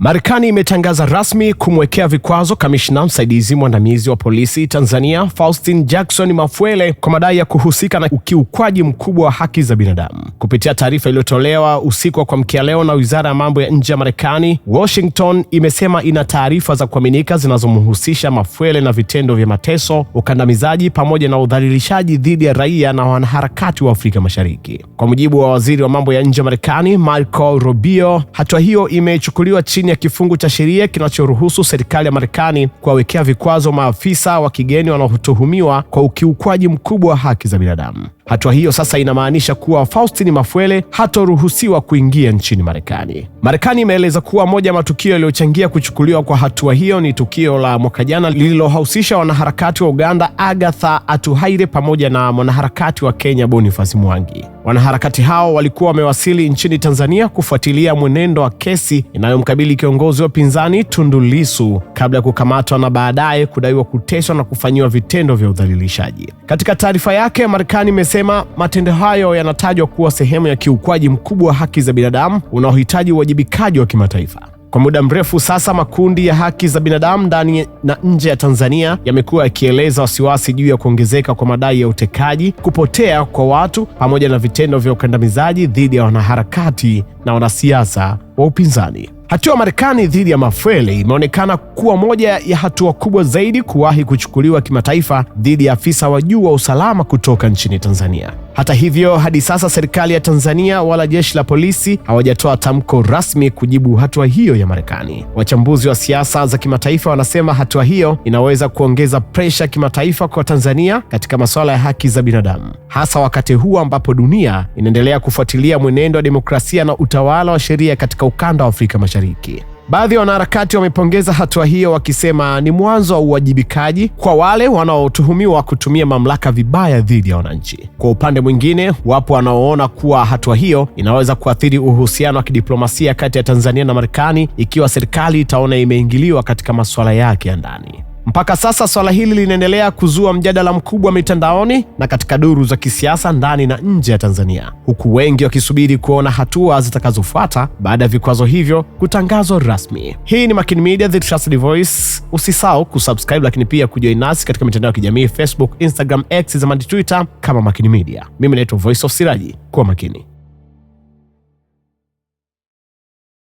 Marekani imetangaza rasmi kumwekea vikwazo kamishna msaidizi mwandamizi wa polisi Tanzania Faustin Jackson Mafwele kwa madai ya kuhusika na ukiukwaji mkubwa wa haki za binadamu. Kupitia taarifa iliyotolewa usiku wa kuamkia leo na Wizara ya Mambo ya Nje ya Marekani, Washington imesema ina taarifa za kuaminika zinazomhusisha Mafwele na vitendo vya mateso, ukandamizaji pamoja na udhalilishaji dhidi ya raia na wanaharakati wa Afrika Mashariki. Kwa mujibu wa Waziri wa Mambo ya Nje ya Marekani Marco Rubio, hatua hiyo imechukuliwa chini ya kifungu cha sheria kinachoruhusu serikali ya Marekani kuwawekea vikwazo maafisa wa kigeni wanaotuhumiwa kwa ukiukwaji mkubwa wa haki za binadamu. Hatua hiyo sasa inamaanisha kuwa Faustin Mafwele hatoruhusiwa kuingia nchini Marekani. Marekani imeeleza kuwa moja ya matukio yaliyochangia kuchukuliwa kwa hatua hiyo ni tukio la mwaka jana lililohusisha wanaharakati wa Uganda Agatha Atuhaire pamoja na mwanaharakati wa Kenya Boniface Mwangi. Wanaharakati hao walikuwa wamewasili nchini Tanzania kufuatilia mwenendo wa kesi inayomkabili kiongozi wa upinzani Tundu Lissu kabla ya kukamatwa na baadaye kudaiwa kuteswa na kufanyiwa vitendo vya udhalilishaji. Katika taarifa yake, Marekani imesema matendo hayo yanatajwa kuwa sehemu ya kiukwaji mkubwa wa haki za binadamu unaohitaji uwajibikaji wa kimataifa. Kwa muda mrefu sasa, makundi ya haki za binadamu ndani na nje ya Tanzania yamekuwa yakieleza wasiwasi juu ya kuongezeka kwa madai ya utekaji, kupotea kwa watu pamoja na vitendo vya ukandamizaji dhidi ya wanaharakati na wanasiasa wa upinzani. Hatua ya Marekani dhidi ya Mafwele imeonekana kuwa moja ya hatua kubwa zaidi kuwahi kuchukuliwa kimataifa dhidi ya afisa wa juu wa usalama kutoka nchini Tanzania. Hata hivyo, hadi sasa serikali ya Tanzania wala jeshi la polisi hawajatoa tamko rasmi kujibu hatua hiyo ya Marekani. Wachambuzi wa siasa za kimataifa wanasema hatua hiyo inaweza kuongeza presha kimataifa kwa Tanzania katika masuala ya haki za binadamu, hasa wakati huu ambapo dunia inaendelea kufuatilia mwenendo wa demokrasia na utawala wa sheria katika ukanda wa Afrika Mashariki. Baadhi ya wanaharakati wamepongeza hatua hiyo wakisema ni mwanzo wa uwajibikaji kwa wale wanaotuhumiwa kutumia mamlaka vibaya dhidi ya wananchi. Kwa upande mwingine, wapo wanaoona kuwa hatua hiyo inaweza kuathiri uhusiano wa kidiplomasia kati ya Tanzania na Marekani ikiwa serikali itaona imeingiliwa katika masuala yake ya ndani. Mpaka sasa swala hili linaendelea kuzua mjadala mkubwa mitandaoni na katika duru za kisiasa ndani na nje ya Tanzania, huku wengi wakisubiri kuona hatua zitakazofuata baada ya vikwazo hivyo kutangazwa rasmi. Hii ni Makini Media, the trusted voice. Usisahau kusubscribe, lakini pia kujoin nasi katika mitandao ya kijamii Facebook, Instagram, X, zamani Twitter kama Makini Media. Mimi naitwa Voice of Siraji. Kuwa makini.